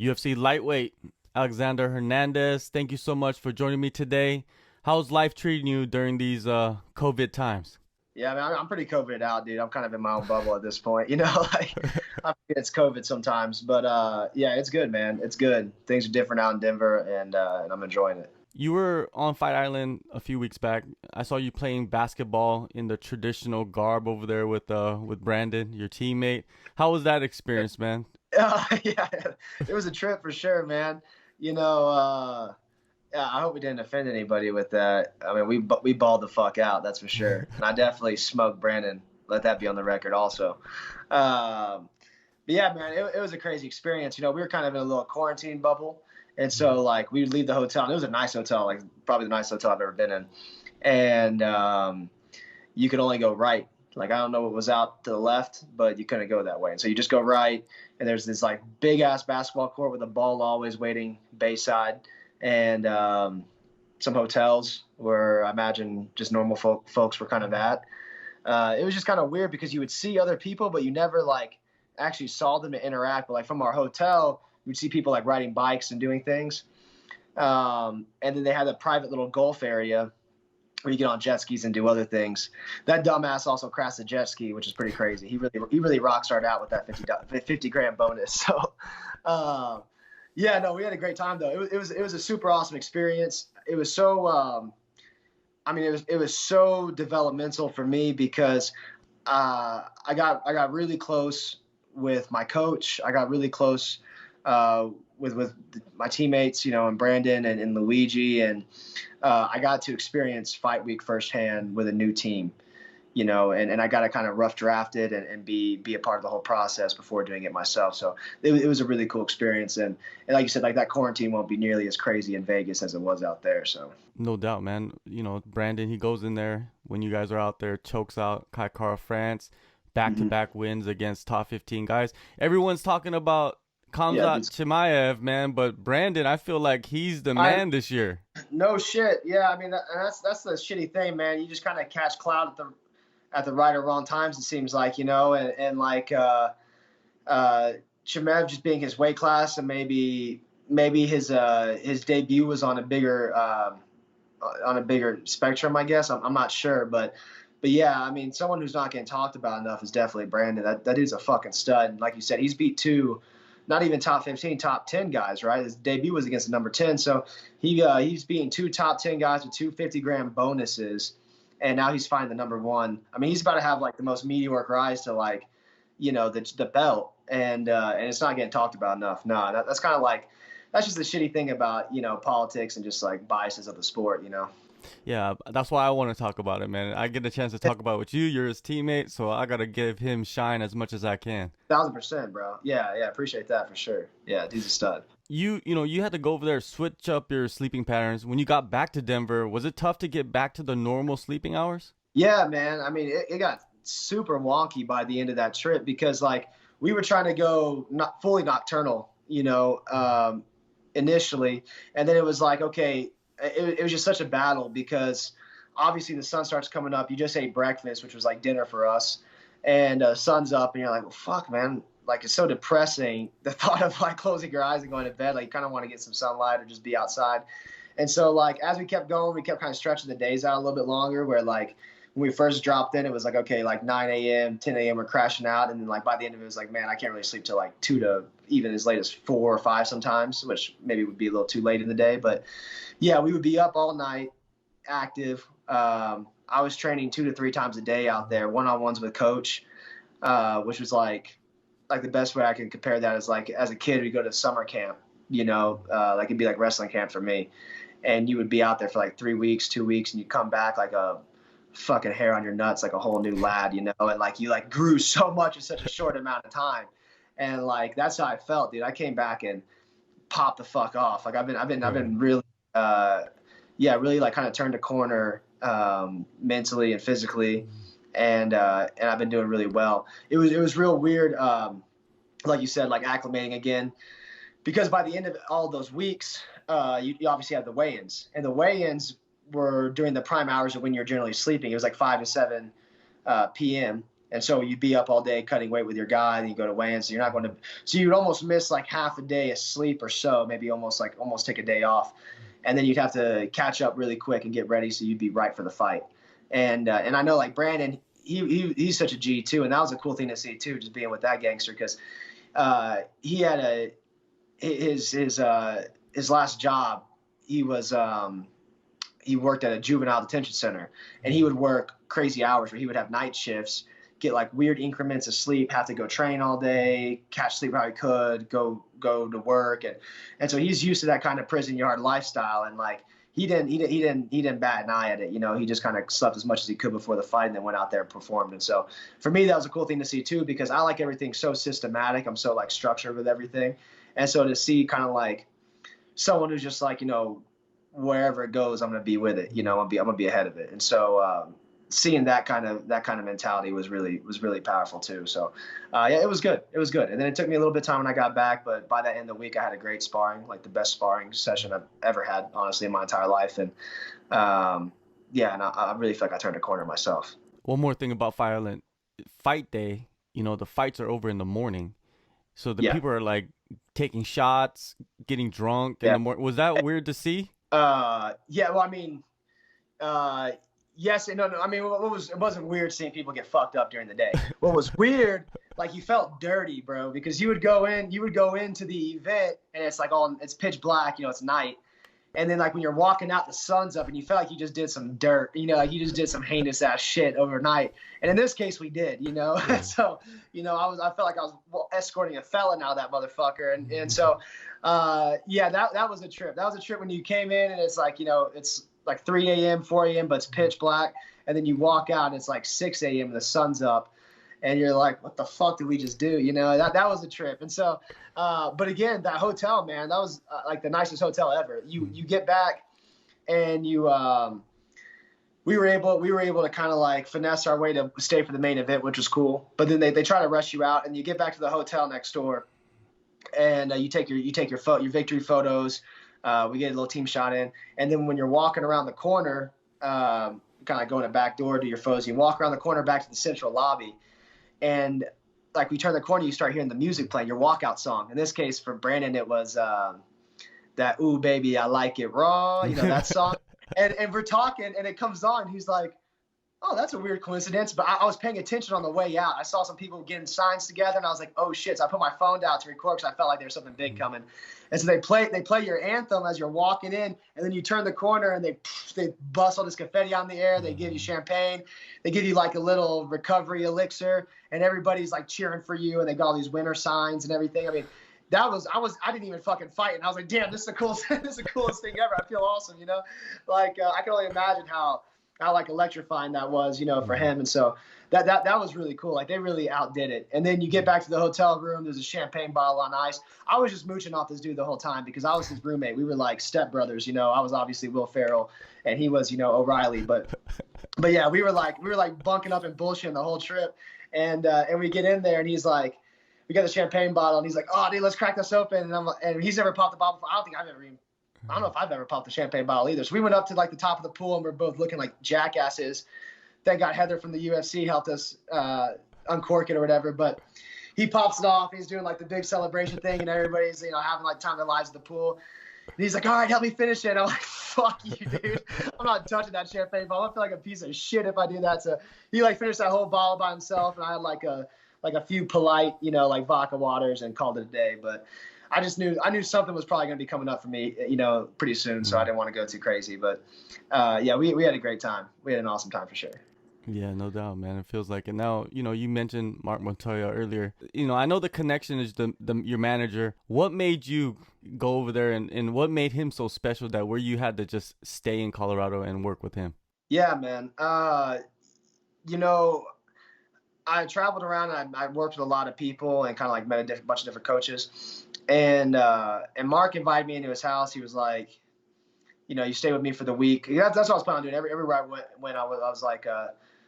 UFC lightweight Alexander Hernandez. Thank you so much for joining me today. How's life treating you during these COVID times? Yeah, man, I'm pretty COVIDed out, dude. I'm kind of in my own bubble at this point. Like I forget it's COVID sometimes, but yeah, it's good, man. It's good. Things are different out in Denver, and I'm enjoying it. You were on Fight Island a few weeks back. I saw you playing basketball in the traditional garb over there with Brandon, your teammate. How was that experience, man? Yeah, it was a trip for sure, man. You know, yeah, I hope we didn't offend anybody with that. I mean, we balled the fuck out, that's for sure. And I definitely smoked Brandon. Let that be on the record, also. But yeah, man, it was a crazy experience. We were kind of in a little quarantine bubble. And so, like, we would leave the hotel, and it was a nice hotel, like, probably the nicest hotel I've ever been in. And you could only go right. Like, I don't know what was out to the left, but you couldn't go that way. And so you just go right, and there's this, like, big-ass basketball court with a ball always waiting bayside, and some hotels where I imagine just normal folks were kind of at. It was just kind of weird because you would see other people, but you never, like, actually saw them to interact. But, like, from our hotel, you'd see people, like, riding bikes and doing things. And then they had a private little golf area where you get on jet skis and do other things. That dumbass also crashed a jet ski, which is pretty crazy. He really rock starred out with that 50 grand bonus. So, yeah, no, we had a great time though. It was a super awesome experience. It was so, I mean, it was so developmental for me because I got really close with my coach. I got really close with my teammates, and Brandon and Luigi, and I got to experience fight week firsthand with a new team, and I got to kind of rough draft it and be a part of the whole process before doing it myself. So it was a really cool experience. And like you said, like that quarantine won't be nearly as crazy in Vegas as it was out there. So No doubt, man. Brandon, he goes in there when you guys are out there, chokes out Kai Kara France, back-to-back wins against top 15 guys. Everyone's talking about yeah, Khamzat Chimaev, man, but Brandon, I feel like he's the man this year. no shit. Yeah, I mean that's the shitty thing, man. You just kind of catch cloud at the right or wrong times. It seems like, and like Chimaev just being his weight class, and maybe his debut was on a bigger spectrum, I guess. I'm not sure, but yeah, I mean, someone who's not getting talked about enough is definitely Brandon. That dude's a fucking stud. And like you said, he's beat two, not even top 15, top 10 guys, right? His debut was against the number 10. So he's beating two top 10 guys with 250 grand bonuses. And now he's fighting the number one. I mean, he's about to have like the most meteoric rise to, like, the belt. And it's not getting talked about enough. No, that's kind of like, that's just the shitty thing about, politics and just like biases of the sport. Yeah, that's why I want to talk about it, man. I get a chance to talk about it with you. You're his teammate, so I got to give him shine as much as I can. 1,000%, bro. Yeah, appreciate that for sure. Yeah, dude's a stud. You had to go over there, switch up your sleeping patterns. When you got back to Denver, was it tough to get back to the normal sleeping hours? Yeah, man. I mean, it got super wonky by the end of that trip because, like, we were trying to go not fully nocturnal, initially, and then it was like, okay, it was just such a battle because obviously the sun starts coming up. You just ate breakfast, which was like dinner for us, and sun's up, and you're like, well, fuck, man. Like, it's so depressing, the thought of like closing your eyes and going to bed. Like, you kind of want to get some sunlight or just be outside. And so, like, as we kept going, we kept kind of stretching the days out a little bit longer, where, like, when we first dropped in, it was like, okay, like 9 a.m., 10 a.m., we're crashing out. And then, like, by the end of it, it was like, man, I can't really sleep till like 2 to even as late as 4 or 5 sometimes, which maybe would be a little too late in the day. But yeah, we would be up all night, active. I was training 2 to 3 times a day out there, one-on-ones with coach, which was like the best way I can compare that is, like, as a kid, we go to summer camp, like it'd be like wrestling camp for me. And you would be out there for like 3 weeks, 2 weeks, and you come back like a fucking hair on your nuts, like a whole new lad, and like you like grew so much in such a short amount of time. And like, that's how I felt, dude. I came back and popped the fuck off. Like I've been really, really like kind of turned a corner, mentally and physically. And I've been doing really well. It was real weird. Like you said, like acclimating again, because by the end of all those weeks, you obviously have the weigh-ins, and the weigh-ins were during the prime hours of when you're generally sleeping. It was like 5 to 7 p.m. And so you'd be up all day cutting weight with your guy, and you go to weigh-ins. So you're not going to, so you'd almost miss like half a day of sleep or so, maybe almost take a day off. And then you'd have to catch up really quick and get ready so you'd be right for the fight. And I know like Brandon, he's such a G too. And that was a cool thing to see too, just being with that gangster, because he had his last job, he worked at a juvenile detention center, and he would work crazy hours where he would have night shifts, get like weird increments of sleep, have to go train all day, catch sleep how he could, go to work, and so he's used to that kind of prison yard lifestyle, and like he didn't bat an eye at it, you know. He just kind of slept as much as he could before the fight and then went out there and performed. And so for me, that was a cool thing to see too, because I like everything so systematic. I'm so like structured with everything, and so to see kind of like someone who's just like, you know, wherever it goes, I'm gonna be with it, you know, I'm gonna be ahead of it. And so seeing that kind of mentality was really powerful too. So yeah, it was good. And then it took me a little bit of time when I got back, but by the end of the week I had a great sparring, like the best sparring session I've ever had, honestly, in my entire life. And yeah, and I really feel like I turned a corner myself. One more thing about Fight Island, fight day, you know, the fights are over in the morning, so the people are like taking shots, getting drunk in the morning. Was that weird to see? Yeah, well, I mean, yes and no. I mean, it wasn't weird seeing people get fucked up during the day. What was weird, like, you felt dirty, bro, because you would go into the event and it's like it's pitch black, you know, it's night. And then like when you're walking out, the sun's up and you felt like you just did some dirt, you know, like you just did some heinous ass shit overnight. And in this case we did, you know. So, you know, I felt like I was escorting a felon out of that motherfucker. And so, yeah, that was a trip. That was a trip when you came in and it's like, you know, it's like 3 a.m., 4 a.m., but it's pitch black. And then you walk out and it's like 6 a.m. and the sun's up. And you're like, what the fuck did we just do? You know, that was a trip. And so, but again, that hotel, man, that was like the nicest hotel ever. You get back and we were able to kind of like finesse our way to stay for the main event, which was cool. But then they try to rush you out, and you get back to the hotel next door, and you take your victory photos. We get a little team shot in, and then when you're walking around the corner, kind of going a back door to your photos, you walk around the corner back to the central lobby. And like we turn the corner, you start hearing the music playing, your walkout song. In this case, for Brandon, it was that "Ooh Baby, I Like It Raw," you know, that song. and we're talking, and it comes on. He's like, "Oh, that's a weird coincidence." But I was paying attention on the way out. I saw some people getting signs together, and I was like, "Oh shit!" So I put my phone down to record because I felt like there was something big coming. And so they play your anthem as you're walking in, and then you turn the corner and they bust all this confetti out in the air. They give you champagne, they give you like a little recovery elixir, and everybody's like cheering for you, and they got all these winner signs and everything. I mean, I didn't even fucking fight, and I was like, damn, this is the coolest thing ever. I feel awesome, you know, like I can only imagine how like electrifying that was, you know, for him. And so that was really cool. Like they really outdid it. And then you get back to the hotel room, there's a champagne bottle on ice. I was just mooching off this dude the whole time because I was his roommate. We were like stepbrothers, you know. I was obviously Will Ferrell and he was, you know, O'Reilly, but yeah, we were like bunking up and bullshitting the whole trip. And we get in there and he's like, we got the champagne bottle and he's like, "Oh dude, let's crack this open." And he's never popped the bottle before. I don't know if I've ever popped the champagne bottle either. So we went up to like the top of the pool and we're both looking like jackasses. Thank God Heather from the UFC helped us uncork it or whatever. But he pops it off. He's doing like the big celebration thing, and everybody's, you know, having like time of their lives at the pool. And he's like, "All right, help me finish it." I'm like, "Fuck you, dude. I'm not touching that champagne bottle. I feel like a piece of shit if I do that." So he like finished that whole bottle by himself, and I had like a few polite, you know, like vodka waters and called it a day. But I knew something was probably going to be coming up for me, you know, pretty soon. So I didn't want to go too crazy. But yeah, we had a great time. We had an awesome time for sure. Yeah, no doubt, man. It feels like it. Now, you know, you mentioned Mark Montoya earlier. You know, I know the connection is your manager. What made you go over there and what made him so special that where you had to just stay in Colorado and work with him? Yeah, man. You know, I traveled around and I worked with a lot of people and kind of like met a bunch of different coaches. And Mark invited me into his house. He was like, you know, you stay with me for the week. That's what I was planning on doing. Everywhere I went, I was like,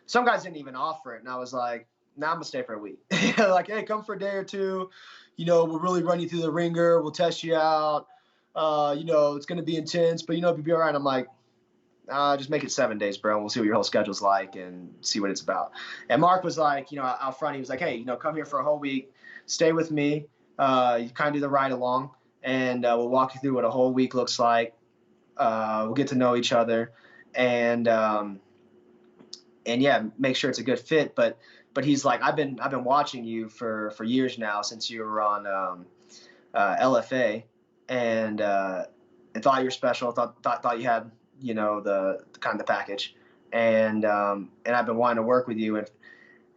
some guys didn't even offer it. And I was like, nah, I'm going to stay for a week. Like, hey, come for a day or two. You know, we'll really run you through the ringer. We'll test you out. You know, it's going to be intense, but, you know, it'll be all right. I'm like, Just make it 7 days, bro, and we'll see what your whole schedule's like and see what it's about. And Mark was like, out front, he was like, hey, come here for a whole week, stay with me. You kind of do the ride along, and we'll walk you through what a whole week looks like. We'll get to know each other, and yeah, make sure it's a good fit. But he's like, I've been watching you for years now, since you were on LFA, and thought you were special. Thought you had the kind of the package, and I've been wanting to work with you,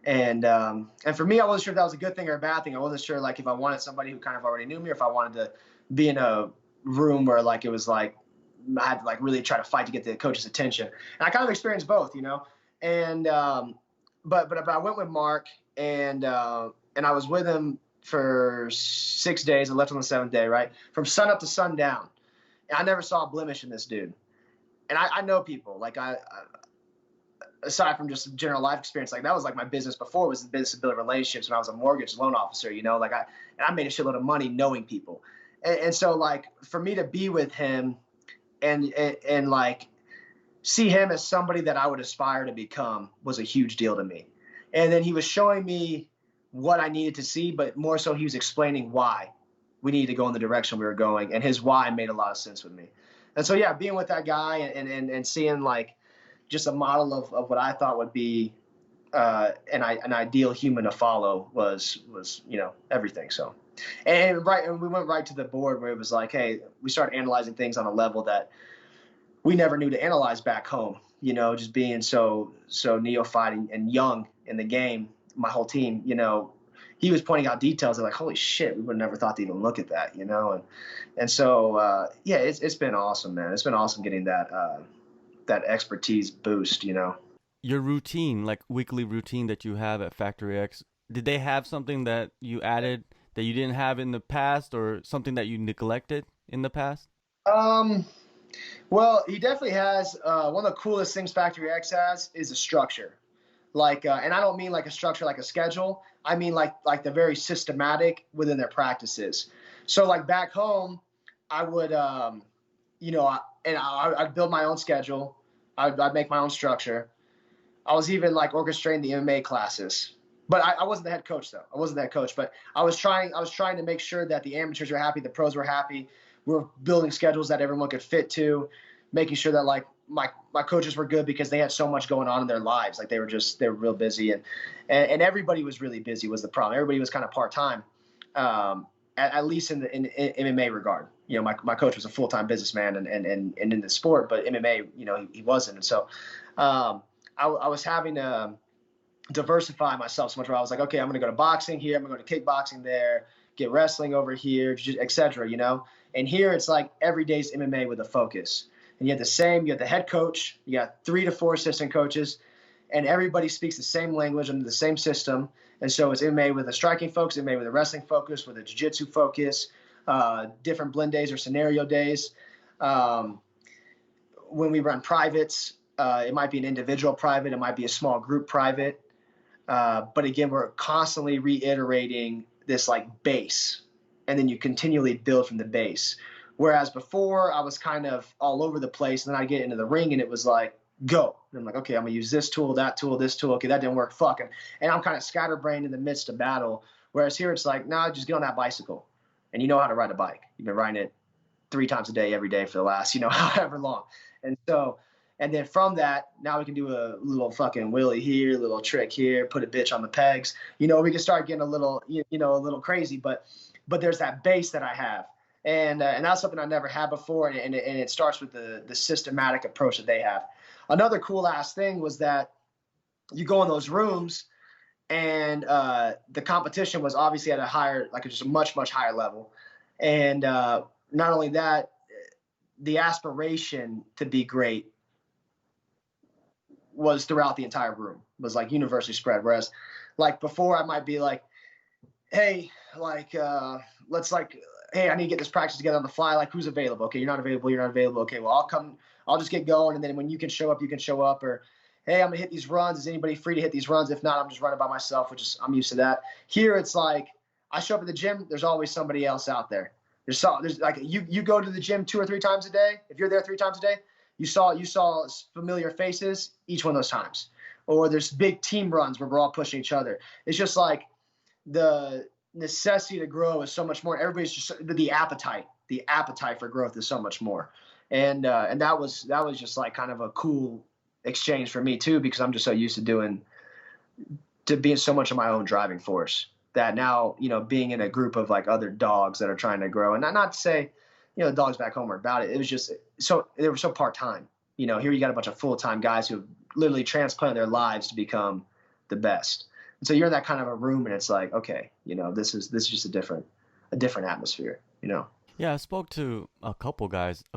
and for me, I wasn't sure if that was a good thing or a bad thing. I wasn't sure like if I wanted somebody who kind of already knew me, or if I wanted to be in a room where like it was like I had to like really try to fight to get the coach's attention. And I kind of experienced both, and but I went with Mark, and I was with him for 6 days. I left on the 7th day, right? From sun up to sundown. And I never saw a blemish in this dude. And I know people, like aside from just general life experience, like that was like my business before, was the business of building relationships when I was a mortgage loan officer, like I made a shitload of money knowing people. And so like for me to be with him and like see him as somebody that I would aspire to become was a huge deal to me. And then he was showing me what I needed to see, but more so he was explaining why we needed to go in the direction we were going, and his why made a lot of sense with me. And so, yeah, being with that guy and seeing like just a model of what I thought would be an ideal human to follow was everything. So, and we went right to the board where it was like, hey, we started analyzing things on a level that we never knew to analyze back home. Just being so neophyte and young in the game, my whole team, he was pointing out details that like, holy shit, we would have never thought to even look at that, and so yeah, it's been awesome, man. It's been awesome getting that expertise boost, Your routine, like weekly routine that you have at Factory X, did they have something that you added that you didn't have in the past, or something that you neglected in the past? Well, he definitely has. One of the coolest things Factory X has is a structure. Like, and I don't mean like a structure like a schedule. I mean like the very systematic within their practices. So like back home, I would, I'd build my own schedule. I'd make my own structure. I was even like orchestrating the MMA classes, but I wasn't the head coach though. I wasn't the head coach, but I was trying to make sure that the amateurs were happy, the pros were happy. We were building schedules that everyone could fit to, making sure that like my coaches were good because they had so much going on in their lives. Like they were real busy, and everybody was really busy was the problem. Everybody was kind of part-time, at least in MMA regard. My coach was a full-time businessman and in the sport, but MMA, he wasn't. And so I was having to diversify myself so much where I was like, okay, I'm going to go to boxing here. I'm going to go to kickboxing there, get wrestling over here, et cetera, And here it's like every day's MMA with a focus. And you have the head coach, you got 3 to 4 assistant coaches, and everybody speaks the same language under the same system. And so it's MMA with a striking focus, MMA with a wrestling focus, with a jiu-jitsu focus, different blend days or scenario days. When we run privates, it might be an individual private, it might be a small group private. But again, we're constantly reiterating this like base, and then you continually build from the base. Whereas before I was kind of all over the place, and then I get into the ring and it was like, go. And I'm like, okay, I'm gonna use this tool, that tool, this tool. Okay, that didn't work. Fucking. And I'm kind of scatterbrained in the midst of battle. Whereas here it's like, nah, just get on that bicycle. And you know how to ride a bike. You've been riding it 3 times a day, every day for the last, however long. And so, and then from that, now we can do a little fucking wheelie here, a little trick here, put a bitch on the pegs. We can start getting a little, a little crazy, but there's that base that I have. And that's something I never had before, and it starts with the systematic approach that they have. Another cool ass thing was that you go in those rooms, and the competition was obviously at a higher, like just a much higher level, and not only that, the aspiration to be great was throughout the entire room, was like universally spread. Whereas, like before, I might be like, hey, like let's like. Hey, I need to get this practice together on the fly. Like, who's available? Okay, you're not available. You're not available. Okay, well, I'll just get going. And then when you can show up, you can show up. Or, hey, I'm going to hit these runs. Is anybody free to hit these runs? If not, I'm just running by myself, which is, I'm used to that. Here, it's like, I show up at the gym. There's always somebody else out there. There's like, you go to the gym 2 or 3 times a day. If you're there 3 times a day, you saw familiar faces each one of those times. Or there's big team runs where we're all pushing each other. It's just like the necessity to grow is so much more. Everybody's just the appetite for growth is so much more. And that was just like kind of a cool exchange for me too, because I'm just so used to being so much of my own driving force that now, being in a group of like other dogs that are trying to grow, and not to say, the dogs back home are about it. It was just they were so part-time. Here you got a bunch of full-time guys who have literally transplanted their lives to become the best. And so you're in that kind of a room, and it's like, okay, this is just a different atmosphere, Yeah, I spoke to a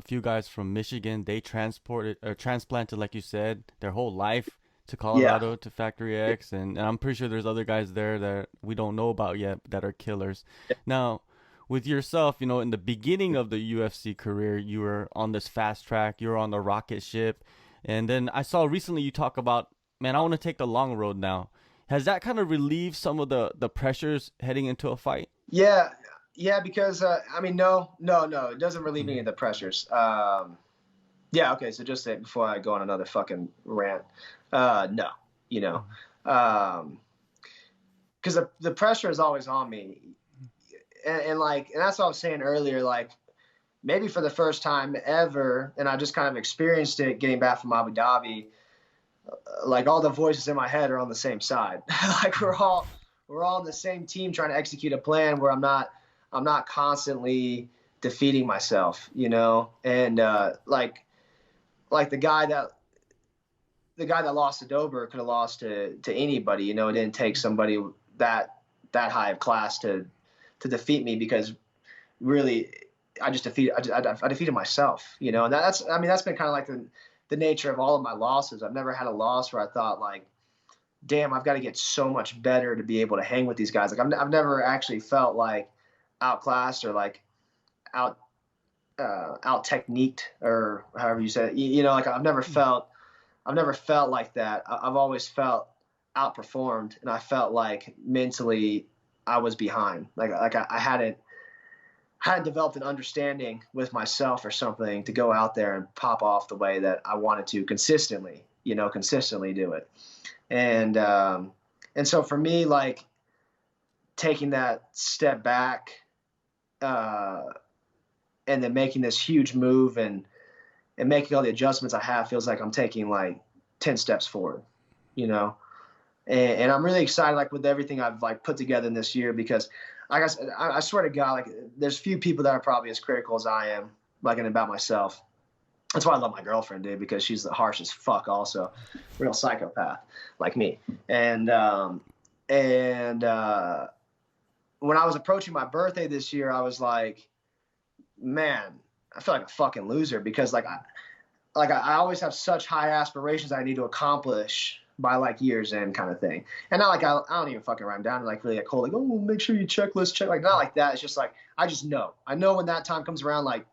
few guys from Michigan. They transplanted, like you said, their whole life to Colorado, to Factory X, and I'm pretty sure there's other guys there that we don't know about yet that are killers. Now, with yourself, in the beginning of the UFC career, you were on this fast track, you were on the rocket ship, and then I saw recently you talk about, man, I want to take the long road now. Has that kind of relieved some of the pressures heading into a fight? Yeah, because no, it doesn't relieve any of the pressures. Yeah, okay, so just say before I go on another fucking rant, no, because the pressure is always on me, and that's what I was saying earlier, like maybe for the first time ever, and I just kind of experienced it getting back from Abu Dhabi. Like all the voices in my head are on the same side. Like we're all on the same team trying to execute a plan where I'm not constantly defeating myself, and like the guy that lost to Dober could have lost to anybody, it didn't take somebody that high of class to defeat me, because really I defeated myself, and that's been kind of like the nature of all of my losses. I've never had a loss where I thought like, damn, I've got to get so much better to be able to hang with these guys. Like I've never actually felt like outclassed or like out techniqued, or however you said it. Like I've never felt like that. I've always felt outperformed, and I felt like mentally I was behind. Like I hadn't developed an understanding with myself or something to go out there and pop off the way that I wanted to consistently do it. And so for me, like taking that step back, and then making this huge move and making all the adjustments I have feels like I'm taking like 10 steps forward, and I'm really excited, like with everything I've like put together in this year, because I swear to God, like there's few people that are probably as critical as I am, like, and about myself. That's why I love my girlfriend, dude, because she's the harsh as fuck, also real psychopath like me. And when I was approaching my birthday this year, I was like, man, I feel like a fucking loser, because I always have such high aspirations I need to accomplish by like year's end kind of thing. And not like I don't even fucking write them down and like really get cold, like, oh, make sure you check, like not like that. It's just like I know when that time comes around, like,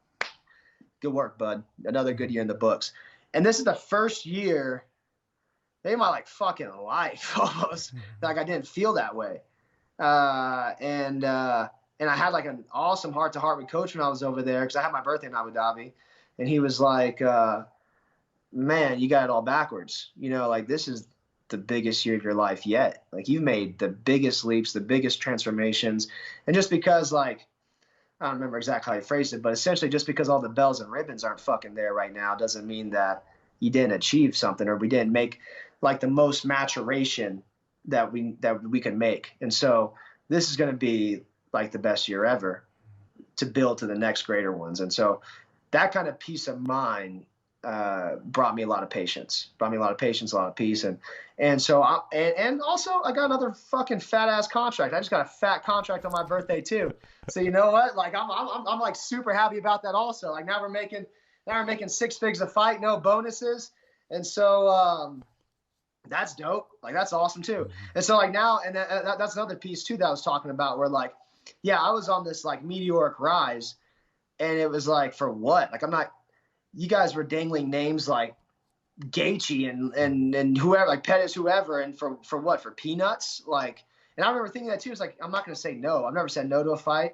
good work, bud, another good year in the books. And this is the first year maybe my like fucking life almost like I didn't feel that way. And I had like an awesome heart-to-heart with Coach when I was over there, because I had my birthday in Abu Dhabi, and he was like, man, you got it all backwards. Like this is the biggest year of your life yet. Like you've made the biggest leaps, the biggest transformations. And just because like, I don't remember exactly how he phrased it, but essentially just because all the bells and ribbons aren't fucking there right now doesn't mean that you didn't achieve something, or we didn't make like the most maturation that we can make. And so this is going to be like the best year ever to build to the next greater ones. And so that kind of peace of mind brought me a lot of patience, a lot of peace. And so also I got another fucking fat ass contract. I just got a fat contract on my birthday too. So you know what? Like I'm like super happy about that also. Like now we're making 6 figs a fight, no bonuses. And so that's dope. Like that's awesome too. And so like now, and that's another piece too that I was talking about, where like, yeah, I was on this like meteoric rise, and it was like, for what? Like you guys were dangling names like Gaethje and whoever, like Pettis, whoever, and for what? For peanuts? Like, and I remember thinking that too. It's like, I'm not going to say no. I've never said no to a fight.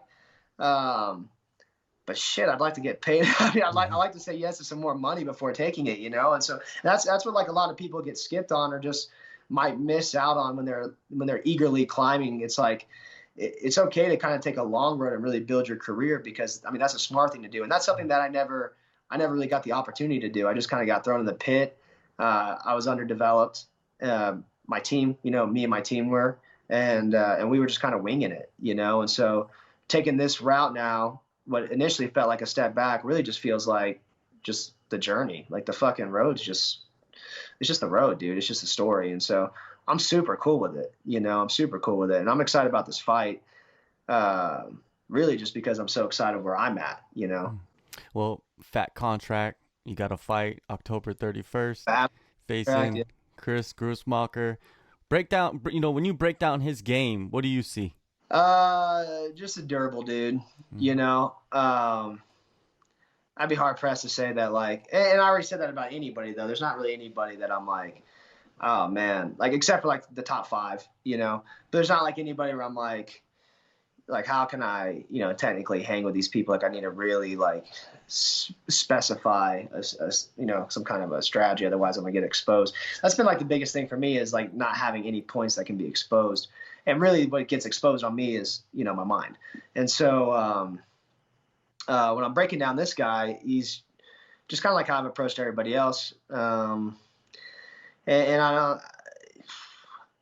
but shit, I'd like to get paid. I mean, I like to say yes to some more money before taking it, you know? And so that's what like a lot of people get skipped on or just might miss out on when they're eagerly climbing. It's like, it's okay to kind of take a long road and really build your career, because I mean, that's a smart thing to do. And that's something that I never really got the opportunity to do. I just kind of got thrown in the pit. I was underdeveloped. My team, you know, me and my team were, and we were just kind of winging it, you know? And so taking this route now, what initially felt like a step back really just feels like just the journey. Like the fucking road's just, it's just the road, dude. It's just a story. And so I'm super cool with it. You know, I'm super cool with it. And I'm excited about this fight. Really just because I'm so excited where I'm at, you know? Well, fat contract. You got to fight October 31st, facing Chris Gruetzemacher. Break down, you know, when you break down his game, what do you see? Just a durable dude, you know. I'd be hard pressed to say that, like, and I already said that about anybody, though. There's not really anybody that I'm like, oh man, like, except for like the top 5, you know. But there's not like anybody where I'm like how can I, you know, technically hang with these people? Like, I need to really like specify a you know, some kind of a strategy, otherwise I'm gonna get exposed. That's been like the biggest thing for me, is like not having any points that can be exposed. And really what gets exposed on me is, you know, my mind. And so when I'm breaking down this guy, he's just kind of like how I've approached everybody else. And I don't,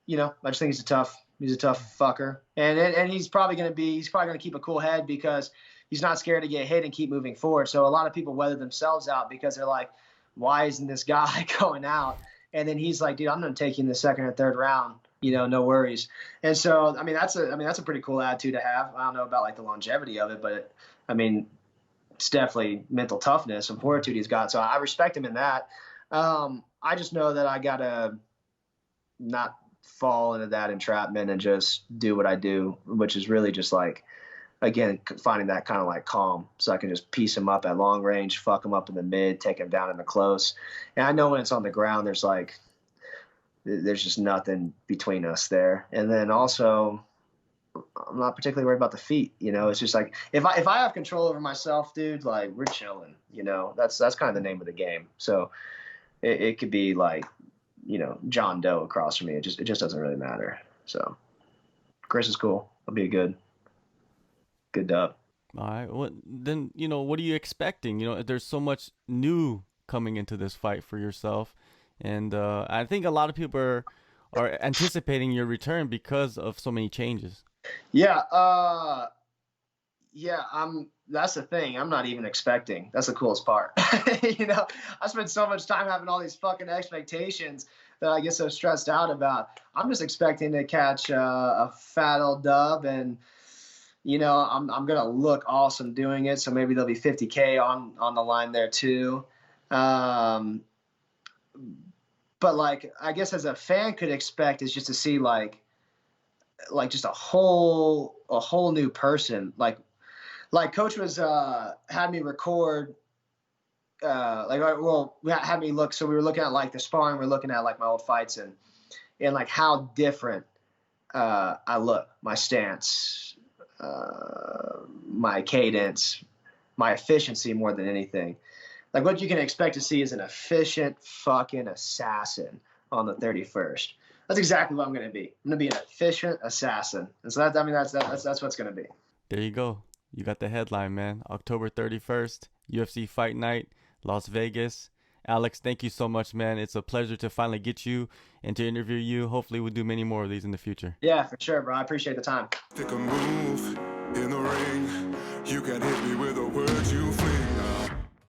you know, I just think he's a tough fucker. And he's probably going to keep a cool head, because he's not scared to get hit and keep moving forward. So a lot of people weather themselves out because they're like, why isn't this guy going out? And then he's like, dude, I'm going to take you in the second or third round. You know, no worries. And so, I mean, that's a pretty cool attitude to have. I don't know about like the longevity of it, but I mean, it's definitely mental toughness and fortitude he's got. So I respect him in that. I just know that I gotta not fall into that entrapment and just do what I do, which is really just like, again, finding that kind of like calm, so I can just piece him up at long range, fuck him up in the mid, take him down in the close. And I know when it's on the ground, there's just nothing between us there. And then also, I'm not particularly worried about the feet. You know, it's just like, if I have control over myself, dude, like, we're chilling. You know, that's kind of the name of the game. So it could be like, you know, John Doe across from me. It just doesn't really matter. So Chris is cool. It'll be a good dub. All right. Well, then, you know, what are you expecting? You know, there's so much new coming into this fight for yourself. And I think a lot of people are anticipating your return because of so many changes. Yeah. That's the thing. I'm not even expecting. That's the coolest part. You know, I spend so much time having all these fucking expectations that I get so stressed out about. I'm just expecting to catch a fat old dub, and you know, I'm gonna look awesome doing it. So maybe there'll be 50K on the line there too. But like, I guess as a fan could expect is just to see like just a whole new person. Like coach was had me record had me look. So we were looking at like the sparring, we're looking at like my old fights and like how different I look, my stance, my cadence, my efficiency more than anything. Like, what you can expect to see is an efficient fucking assassin on the 31st. That's exactly what I'm going to be. I'm going to be an efficient assassin. And so that's what it's going to be. There you go. You got the headline, man. October 31st, UFC Fight Night, Las Vegas. Alex, thank you so much, man. It's a pleasure to finally get you and to interview you. Hopefully we'll do many more of these in the future. Yeah, for sure, bro. I appreciate the time. Take a move in the rain.